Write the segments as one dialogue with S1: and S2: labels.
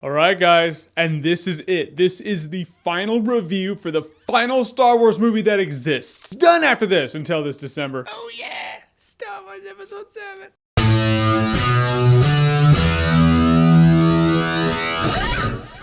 S1: Alright guys, and this is it. This is the final review for the final Star Wars movie that exists. Done after this until this December.
S2: Oh yeah! Star Wars Episode 7!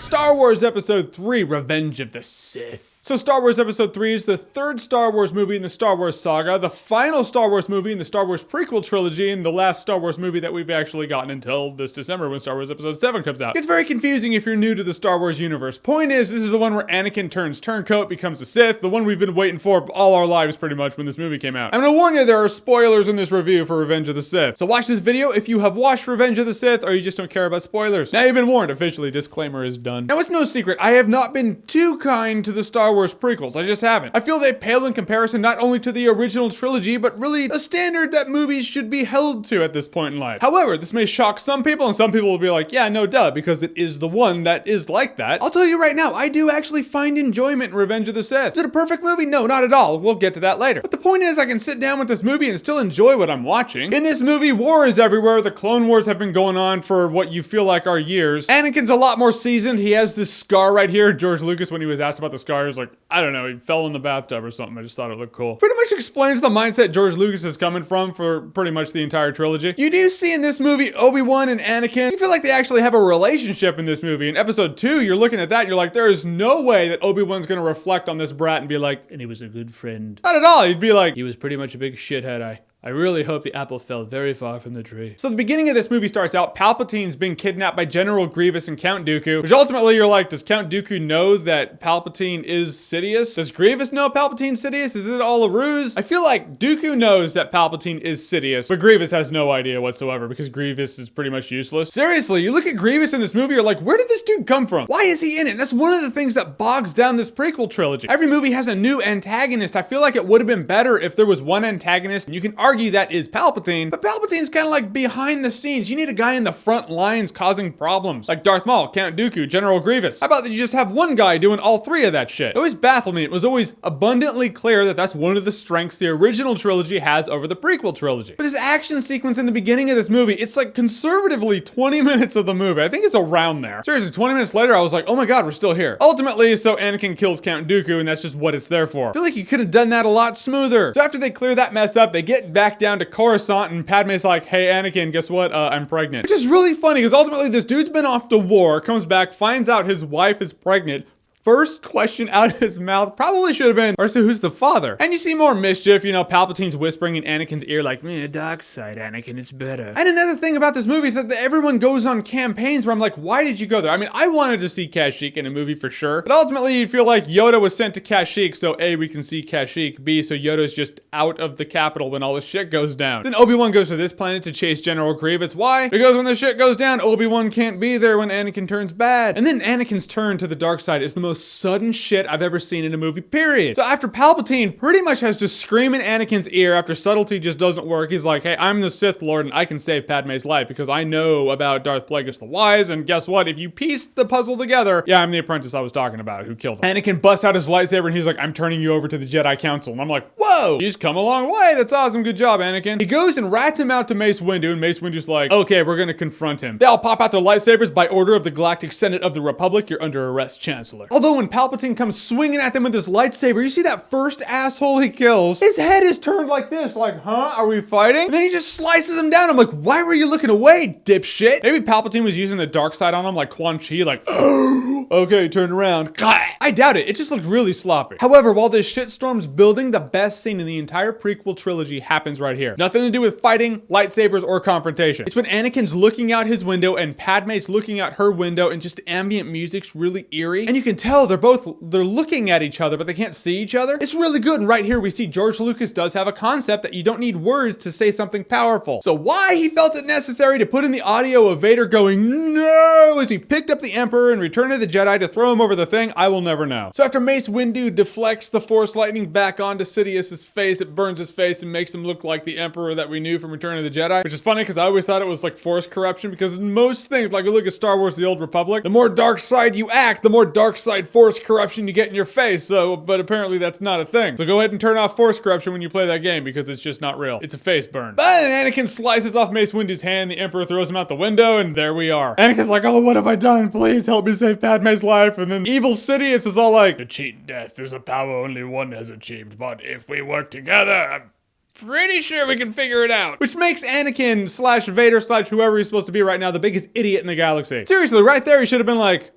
S1: Star Wars Episode 3, Revenge of the Sith. So Star Wars Episode 3 is the third Star Wars movie in the Star Wars saga, the final Star Wars movie in the Star Wars prequel trilogy, and the last Star Wars movie that we've actually gotten until this December when Star Wars Episode 7 comes out. It's very confusing if you're new to the Star Wars universe. Point is, this is the one where Anakin turns turncoat, becomes a Sith, the one we've been waiting for all our lives pretty much when this movie came out. I'm gonna warn you, there are spoilers in this review for Revenge of the Sith. So watch this video if you have watched Revenge of the Sith or you just don't care about spoilers. Now you've been warned, officially, disclaimer is done. Now it's no secret, I have not been too kind to the Star Wars prequels. I just haven't. I feel they pale in comparison not only to the original trilogy, but really a standard that movies should be held to at this point in life. However, this may shock some people, and some people will be like, yeah, no duh, because it is the one that is like that. I'll tell you right now, I do actually find enjoyment in Revenge of the Sith. Is it a perfect movie? No, not at all. We'll get to that later. But the point is, I can sit down with this movie and still enjoy what I'm watching. In this movie, war is everywhere. The Clone Wars have been going on for what you feel like are years. Anakin's a lot more seasoned. He has this scar right here. George Lucas, when he was asked about the scar, he was like, I don't know, he fell in the bathtub or something. I just thought it looked cool. Pretty much explains the mindset George Lucas is coming from for pretty much the entire trilogy. You do see in this movie Obi-Wan and Anakin. You feel like they actually have a relationship in this movie. In episode 2, you're looking at that and you're like, there is no way that Obi-Wan's gonna reflect on this brat and be like, and he was a good friend. Not at all. He'd be like, he was pretty much a big shithead. I really hope the apple fell very far from the tree. So the beginning of this movie starts out, Palpatine's being kidnapped by General Grievous and Count Dooku, which ultimately you're like, does Count Dooku know that Palpatine is Sidious? Does Grievous know Palpatine's Sidious? Is it all a ruse? I feel like Dooku knows that Palpatine is Sidious, but Grievous has no idea whatsoever because Grievous is pretty much useless. Seriously, you look at Grievous in this movie, you're like, where did this dude come from? Why is he in it? That's one of the things that bogs down this prequel trilogy. Every movie has a new antagonist. I feel like it would have been better if there was one antagonist, and you can argue that is Palpatine, but Palpatine's kind of like behind the scenes. You need a guy in the front lines causing problems, like Darth Maul, Count Dooku, General Grievous. How about that you just have one guy doing all three of that shit? It always baffled me. It was always abundantly clear that that's one of the strengths the original trilogy has over the prequel trilogy. But this action sequence in the beginning of this movie, it's like conservatively 20 minutes of the movie. I think it's around there. Seriously, 20 minutes later, I was like, oh my god, we're still here. Ultimately, so Anakin kills Count Dooku, and that's just what it's there for. I feel like you could have done that a lot smoother. So after they clear that mess up, they get back down to Coruscant, and Padme's like, hey Anakin, guess what? I'm pregnant. Which is really funny because ultimately this dude's been off to war, comes back, finds out his wife is pregnant. First question out of his mouth probably should have been, or so who's the father? And you see more mischief, you know, Palpatine's whispering in Anakin's ear like, dark side, Anakin, it's better. And another thing about this movie is that everyone goes on campaigns where I'm like, why did you go there? I mean, I wanted to see Kashyyyk in a movie for sure, but ultimately you feel like Yoda was sent to Kashyyyk, so A, we can see Kashyyyk, B, so Yoda's just out of the capital when all this shit goes down. Then Obi-Wan goes to this planet to chase General Grievous. Why? Because when the shit goes down, Obi-Wan can't be there when Anakin turns bad. And then Anakin's turn to the dark side is the most sudden shit I've ever seen in a movie, period. So after Palpatine pretty much has to scream in Anakin's ear after subtlety just doesn't work, he's like, hey, I'm the Sith Lord and I can save Padme's life because I know about Darth Plagueis the Wise, and guess what? If you piece the puzzle together, yeah, I'm the apprentice I was talking about who killed him. Anakin busts out his lightsaber and he's like, I'm turning you over to the Jedi Council. And I'm like, whoa, he's come a long way. That's awesome. Good job, Anakin. He goes and rats him out to Mace Windu, and Mace Windu's like, okay, we're gonna confront him. They all pop out their lightsabers. By order of the Galactic Senate of the Republic, you're under arrest, Chancellor. Although when Palpatine comes swinging at them with his lightsaber, you see that first asshole he kills, his head is turned like this, like, huh, are we fighting? And then he just slices him down. I'm like, why were you looking away, dipshit? Maybe Palpatine was using the dark side on him like Quan Chi, like, oh, okay, turn around. I doubt it. It just looked really sloppy. However, while this shitstorm's building, the best scene in the entire prequel trilogy happens right here. Nothing to do with fighting, lightsabers, or confrontation. It's when Anakin's looking out his window and Padme's looking out her window, and just ambient music's really eerie. And you can tell they're looking at each other, but they can't see each other. It's really good. And right here we see George Lucas does have a concept that you don't need words to say something powerful. So why he felt it necessary to put in the audio of Vader going, no, as he picked up the Emperor and Return of the Jedi to throw him over the thing, I will never never know. So after Mace Windu deflects the Force lightning back onto Sidious's face, it burns his face and makes him look like the Emperor that we knew from Return of the Jedi, which is funny because I always thought it was like Force corruption, because in most things, like you look at Star Wars The Old Republic, the more dark side you act, the more dark side Force corruption you get in your face. So, but apparently that's not a thing. So go ahead and turn off Force corruption when you play that game, because it's just not real. It's a face burn. But Anakin slices off Mace Windu's hand, the Emperor throws him out the window, and there we are. Anakin's like, oh, what have I done? Please help me save Padme's life. And then evil Sidious is all like,
S2: To cheat death is a power only one has achieved, but if we work together, I'm pretty sure we can figure it out.
S1: which makes Anakin slash Vader slash whoever he's supposed to be right now the biggest idiot in the galaxy. Seriously, right there he should have been like,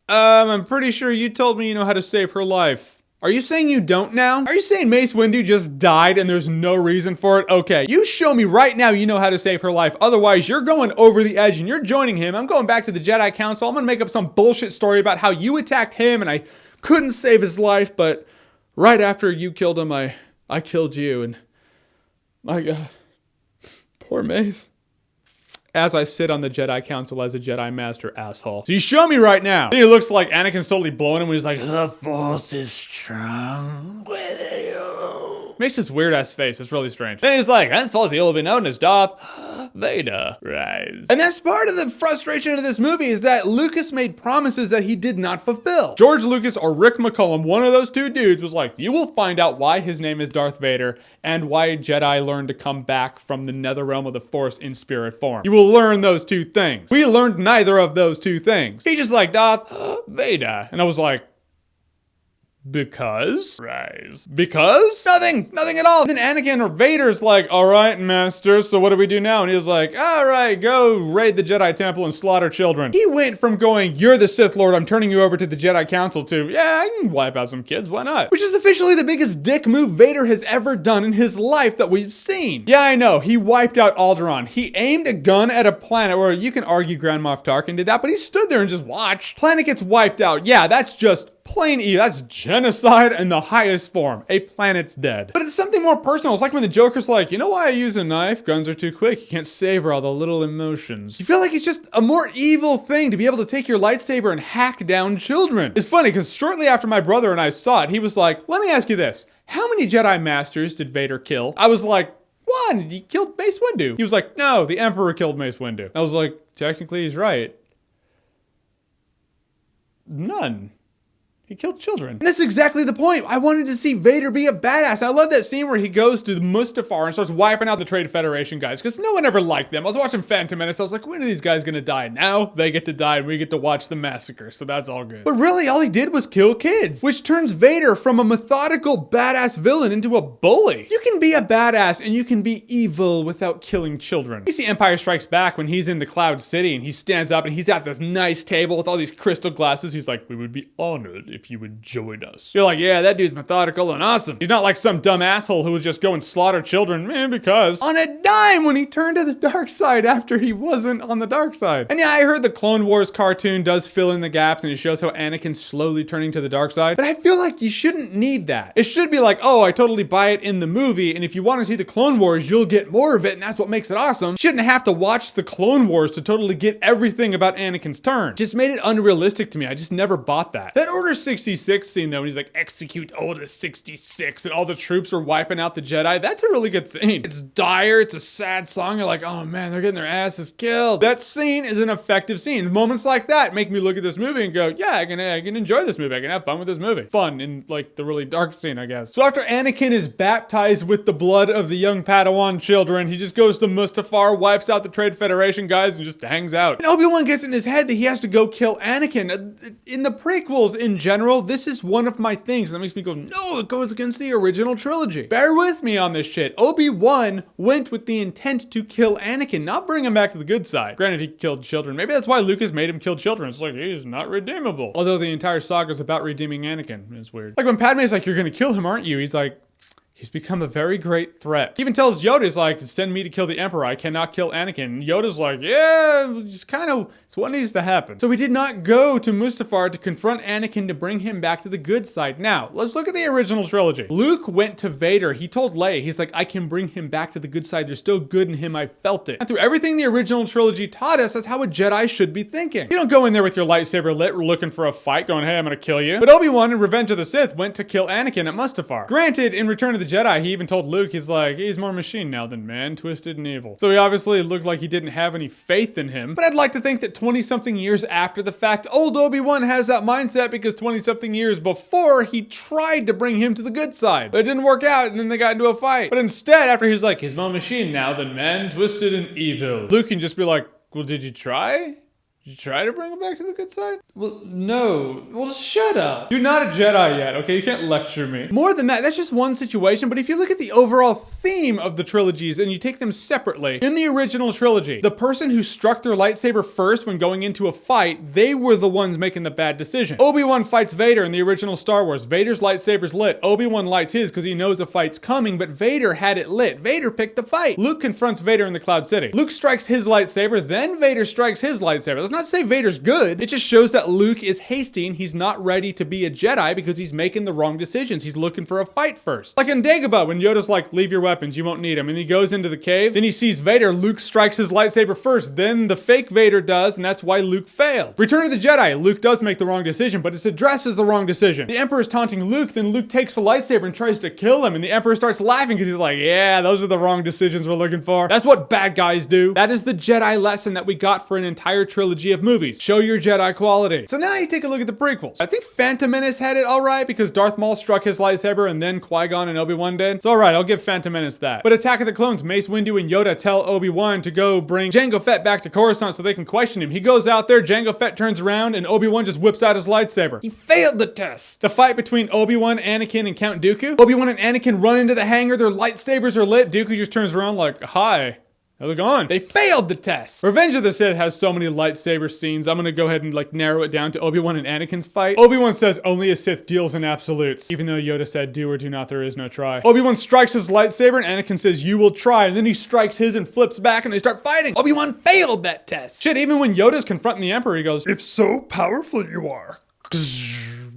S1: I'm pretty sure you told me you know how to save her life. Are you saying you don't now? Are you saying Mace Windu just died and there's no reason for it? Okay, you show me right now you know how to save her life. Otherwise, you're going over the edge and you're joining him. I'm going back to the Jedi Council. I'm gonna make up some bullshit story about how you attacked him and I couldn't save his life, but right after you killed him, I killed you, and my God, poor Mace. As I sit on the Jedi Council as a Jedi Master asshole. So you show me right now. He looks like Anakin's totally blowing him when he's like,
S2: The Force is strong with you.
S1: makes this weird ass face. It's really strange. Then he's like, henceforth he will be known as Darth Vader. Rise. And that's part of the frustration of this movie, is that Lucas made promises that he did not fulfill. George Lucas or Rick McCollum, one of those two dudes, was like, you will find out why his name is Darth Vader and why Jedi learned to come back from the nether realm of the Force in spirit form. You will learn those two things. We learned neither of those two things. He just like, Darth Vader. And I was like, because? Rise. Because? Nothing at all. And then Anakin or Vader's like, all right, master, so what do we do now? And he was like, all right, go raid the Jedi Temple and slaughter children. He went from going, you're the Sith Lord, I'm turning you over to the Jedi Council, to, yeah, I can wipe out some kids, why not? Which is officially the biggest dick move Vader has ever done in his life that we've seen. Yeah, I know, he wiped out Alderaan. He aimed a gun at a planet, where you can argue Grand Moff Tarkin did that, but he stood there and just watched. Planet gets wiped out. Yeah, that's just plain evil. That's genocide in the highest form. A planet's dead. But it's something more personal. It's like when the Joker's like, you know why I use a knife? Guns are too quick. You can't savor all the little emotions. You feel like it's just a more evil thing to be able to take your lightsaber and hack down children. It's funny because shortly after my brother and I saw it, he was like, let me ask you this. How many Jedi Masters did Vader kill? I was like, one. He killed Mace Windu. He was like, no, the Emperor killed Mace Windu. I was like, technically he's right. None. He killed children. And that's exactly the point. I wanted to see Vader be a badass. I love that scene where he goes to Mustafar and starts wiping out the Trade Federation guys, because no one ever liked them. I was watching Phantom Menace. I was like, when are these guys gonna die? Now they get to die and we get to watch the massacre. So that's all good. But really, all he did was kill kids, which turns Vader from a methodical badass villain into a bully. You can be a badass and you can be evil without killing children. You see Empire Strikes Back when he's in the Cloud City and he stands up and he's at this nice table with all these crystal glasses. He's like, we would be honored if you would join us. You're like, yeah, that dude's methodical and awesome. He's not like some dumb asshole who would just go and slaughter children, because on a dime when he turned to the dark side after he wasn't on the dark side. And yeah, I heard the Clone Wars cartoon does fill in the gaps and it shows how Anakin's slowly turning to the dark side, but I feel like you shouldn't need that. It should be like, oh, I totally buy it in the movie, and if you want to see the Clone Wars, you'll get more of it, and that's what makes it awesome. You shouldn't have to watch the Clone Wars to totally get everything about Anakin's turn. Just made it unrealistic to me. I just never bought that. That Order 66 scene though, when he's like, execute Order 66, and all the troops are wiping out the Jedi, that's a really good scene. It's dire, it's a sad song, you're like, oh man, they're getting their asses killed. That scene is an effective scene. Moments like that make me look at this movie and go, yeah, I can enjoy this movie, I can have fun with this movie. Fun in like the really dark scene, I guess. So after Anakin is baptized with the blood of the young Padawan children, he just goes to Mustafar, wipes out the Trade Federation guys, and just hangs out. And Obi-Wan gets in his head that he has to go kill Anakin. In the prequels in general, this is one of my things that makes me go, no, it goes against the original trilogy. Bear with me on this shit. Obi-Wan went with the intent to kill Anakin, not bring him back to the good side. Granted, he killed children. Maybe that's why Lucas made him kill children. It's like, he's not redeemable. Although the entire saga is about redeeming Anakin. It's weird. Like when Padme's like, you're gonna kill him, aren't you? He's like, He's become a very great threat. He even tells Yoda, he's like, send me to kill the Emperor. I cannot kill Anakin. And Yoda's like, yeah, just kind of, it's what needs to happen. So he did not go to Mustafar to confront Anakin to bring him back to the good side. Now, let's look at the original trilogy. Luke went to Vader. He told Leia, he's like, I can bring him back to the good side. There's still good in him. I felt it. And through everything the original trilogy taught us, that's how a Jedi should be thinking. You don't go in there with your lightsaber lit, looking for a fight, going, hey, I'm gonna kill you. But Obi-Wan in Revenge of the Sith went to kill Anakin at Mustafar. Granted, in Return of the Jedi, he even told Luke, he's like, he's more machine now than man, twisted and evil. So he obviously looked like he didn't have any faith in him. But I'd like to think that 20-something years after the fact, old Obi-Wan has that mindset because 20-something years before, he tried to bring him to the good side. But it didn't work out, and then they got into a fight. But instead, after he's like, he's more machine now than man, twisted and evil, Luke can just be like, well, did you try? Did you try to bring him back to the good side? Well, no. Well, shut up. You're not a Jedi yet, okay? You can't lecture me. More than that, that's just one situation, but if you look at the overall theme of the trilogies and you take them separately, in the original trilogy, the person who struck their lightsaber first when going into a fight, they were the ones making the bad decision. Obi-Wan fights Vader in the original Star Wars. Vader's lightsaber's lit. Obi-Wan lights his because he knows a fight's coming, but Vader had it lit. Vader picked the fight. Luke confronts Vader in the Cloud City. Luke strikes his lightsaber, then Vader strikes his lightsaber. That's not to say Vader's good. It just shows that Luke is hasty and he's not ready to be a Jedi because he's making the wrong decisions. He's looking for a fight first. Like in Dagobah, when Yoda's like, leave your weapons, you won't need them. And he goes into the cave. Then he sees Vader. Luke strikes his lightsaber first. Then the fake Vader does, and that's why Luke failed. Return of the Jedi. Luke does make the wrong decision, but it's addressed as the wrong decision. The Emperor's taunting Luke. Then Luke takes a lightsaber and tries to kill him. And the Emperor starts laughing because he's like, yeah, those are the wrong decisions we're looking for. That's what bad guys do. That is the Jedi lesson that we got for an entire trilogy of movies. Show your Jedi quality. So now you take a look at the prequels. I think Phantom Menace had it all right because Darth Maul struck his lightsaber and then Qui-Gon and Obi-Wan did. So all right, I'll give Phantom Menace that. But Attack of the Clones, Mace Windu and Yoda tell Obi-Wan to go bring Jango Fett back to Coruscant so they can question him. He goes out there, Jango Fett turns around, and Obi-Wan just whips out his lightsaber. He failed the test. The fight between Obi-Wan, Anakin, and Count Dooku. Obi-Wan and Anakin run into the hangar, their lightsabers are lit. Dooku just turns around like, hi. How's it going? They failed the test. Revenge of the Sith has so many lightsaber scenes. I'm gonna go ahead and narrow it down to Obi-Wan and Anakin's fight. Obi-Wan says only a Sith deals in absolutes, even though Yoda said do or do not, there is no try. Obi-Wan strikes his lightsaber and Anakin says you will try, and then he strikes his and flips back and they start fighting. Obi-Wan failed that test. Shit, even when Yoda's confronting the Emperor, he goes,
S2: If so powerful you are,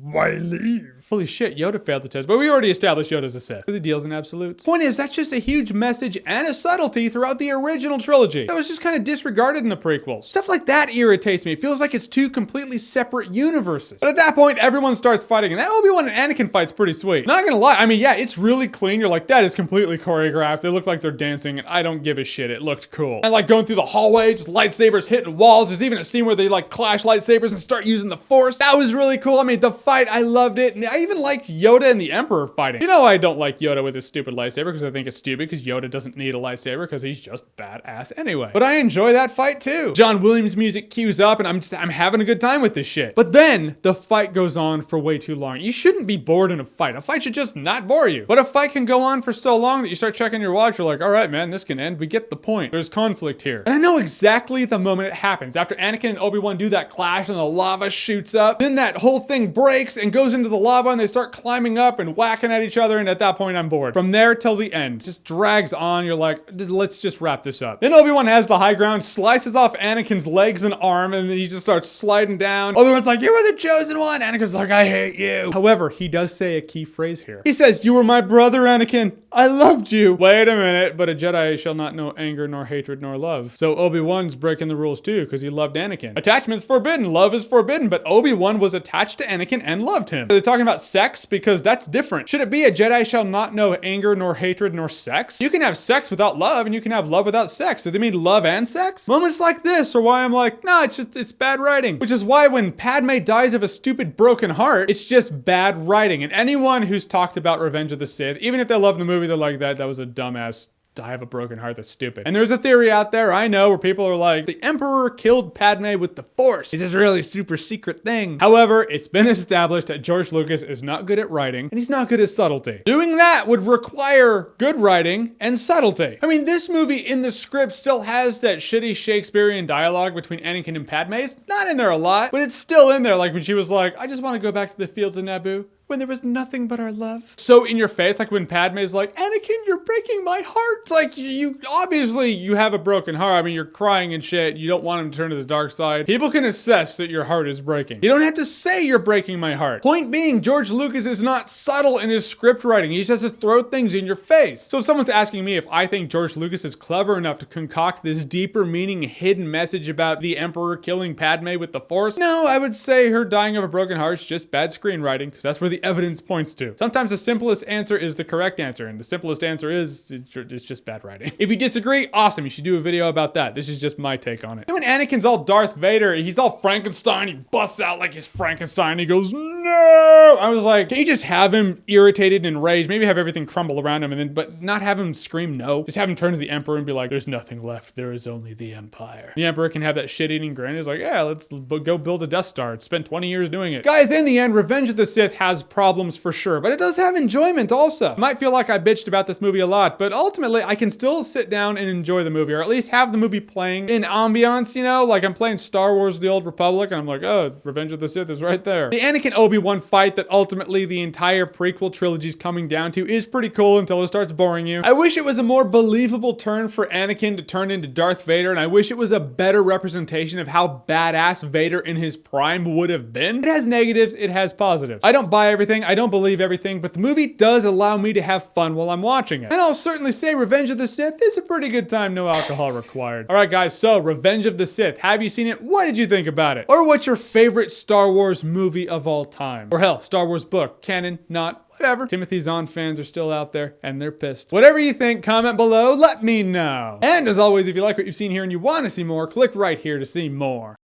S2: why leave?
S1: holy shit, Yoda failed the test. But we already established Yoda's a Sith. Because he deals in absolutes. Point is, that's just a huge message and a subtlety throughout the original trilogy that was just kind of disregarded in the prequels. Stuff like that irritates me. It feels like it's two completely separate universes. But at that point, everyone starts fighting. And that Obi-Wan and Anakin fight's pretty sweet. Not gonna lie. I mean, yeah, it's really clean. You're like, that is completely choreographed. They look like they're dancing. And I don't give a shit. It looked cool. And going through the hallway, just lightsabers hitting walls. There's even a scene where they clash lightsabers and start using the Force. That was really cool. I mean, the fight, I loved it. And I even liked Yoda and the Emperor fighting. You know, I don't like Yoda with his stupid lightsaber because I think it's stupid because Yoda doesn't need a lightsaber because he's just badass anyway. But I enjoy that fight too. John Williams music cues up and I'm having a good time with this shit. But then the fight goes on for way too long. You shouldn't be bored in a fight. A fight should just not bore you. But a fight can go on for so long that you start checking your watch. You're like, all right, man, this can end. We get the point. There's conflict here. And I know exactly the moment it happens. After Anakin and Obi-Wan do that clash and the lava shoots up, then that whole thing breaks and goes into the lava and they start climbing up and whacking at each other, and at that point I'm bored. From there till the end, just drags on. You're like, let's just wrap this up. Then Obi-Wan has the high ground, slices off Anakin's legs and arm, and then he just starts sliding down. Obi-Wan's like, you were the chosen one. Anakin's like, I hate you. However, he does say a key phrase here. He says, you were my brother, Anakin. I loved you. Wait a minute, but a Jedi shall not know anger, nor hatred, nor love. So Obi-Wan's breaking the rules too, because he loved Anakin. Attachment's forbidden, love is forbidden, but Obi-Wan was attached to Anakin and loved him. They're talking about sex because that's different. Should it be a Jedi shall not know anger, nor hatred, nor sex? You can have sex without love, and you can have love without sex. Do they mean love and sex? Moments like this are why I'm like, nah, it's bad writing. Which is why when Padme dies of a stupid broken heart, it's just bad writing. And anyone who's talked about Revenge of the Sith, even if they love the movie, they're like, that was a dumbass. I have a broken heart, that's stupid. And there's a theory out there, I know, where people are like, the Emperor killed Padme with the Force. It's this really super secret thing. However, it's been established that George Lucas is not good at writing, and he's not good at subtlety. Doing that would require good writing and subtlety. I mean, this movie in the script still has that shitty Shakespearean dialogue between Anakin and Padme. It's not in there a lot, but it's still in there. Like when she was like, I just want to go back to the fields of Naboo. when there was nothing but our love. So in your face, like when Padme's like, Anakin, you're breaking my heart. It's like, you obviously, you have a broken heart. I mean, you're crying and shit. You don't want him to turn to the dark side. People can assess that your heart is breaking. You don't have to say you're breaking my heart. Point being, George Lucas is not subtle in his script writing. He just has to throw things in your face. So if someone's asking me if I think George Lucas is clever enough to concoct this deeper meaning, hidden message about the Emperor killing Padme with the Force, no, I would say her dying of a broken heart is just bad screenwriting, because that's where the evidence points to. Sometimes the simplest answer is the correct answer, and the simplest answer is it's just bad writing. If you disagree, awesome, you should do a video about that. This is just my take on it. And when Anakin's all Darth Vader, he's all Frankenstein, he busts out like he's Frankenstein, he goes, no! I was like, can you just have him irritated and enraged, maybe have everything crumble around him, and then, but not have him scream no. Just have him turn to the Emperor and be like, there's nothing left, there is only the Empire. The Emperor can have that shit-eating grin. He's like, yeah, let's go build a Death Star. It's spent 20 years doing it. Guys, in the end, Revenge of the Sith has problems for sure, but it does have enjoyment also. It might feel like I bitched about this movie a lot, but ultimately I can still sit down and enjoy the movie, or at least have the movie playing in ambiance, you know, like I'm playing Star Wars The Old Republic and I'm like, oh, Revenge of the Sith is right there. The Anakin Obi-Wan fight that ultimately the entire prequel trilogy is coming down to is pretty cool until it starts boring you. I wish it was a more believable turn for Anakin to turn into Darth Vader, and I wish it was a better representation of how badass Vader in his prime would have been. It has negatives, it has positives. I don't buy everything, I don't believe everything, but the movie does allow me to have fun while I'm watching it. And I'll certainly say Revenge of the Sith is a pretty good time, no alcohol required. Alright guys, so Revenge of the Sith, have you seen it? What did you think about it? Or what's your favorite Star Wars movie of all time? Or hell, Star Wars book, canon, not, whatever. Timothy Zahn fans are still out there and they're pissed. Whatever you think, comment below, let me know. And as always, if you like what you've seen here and you want to see more, click right here to see more.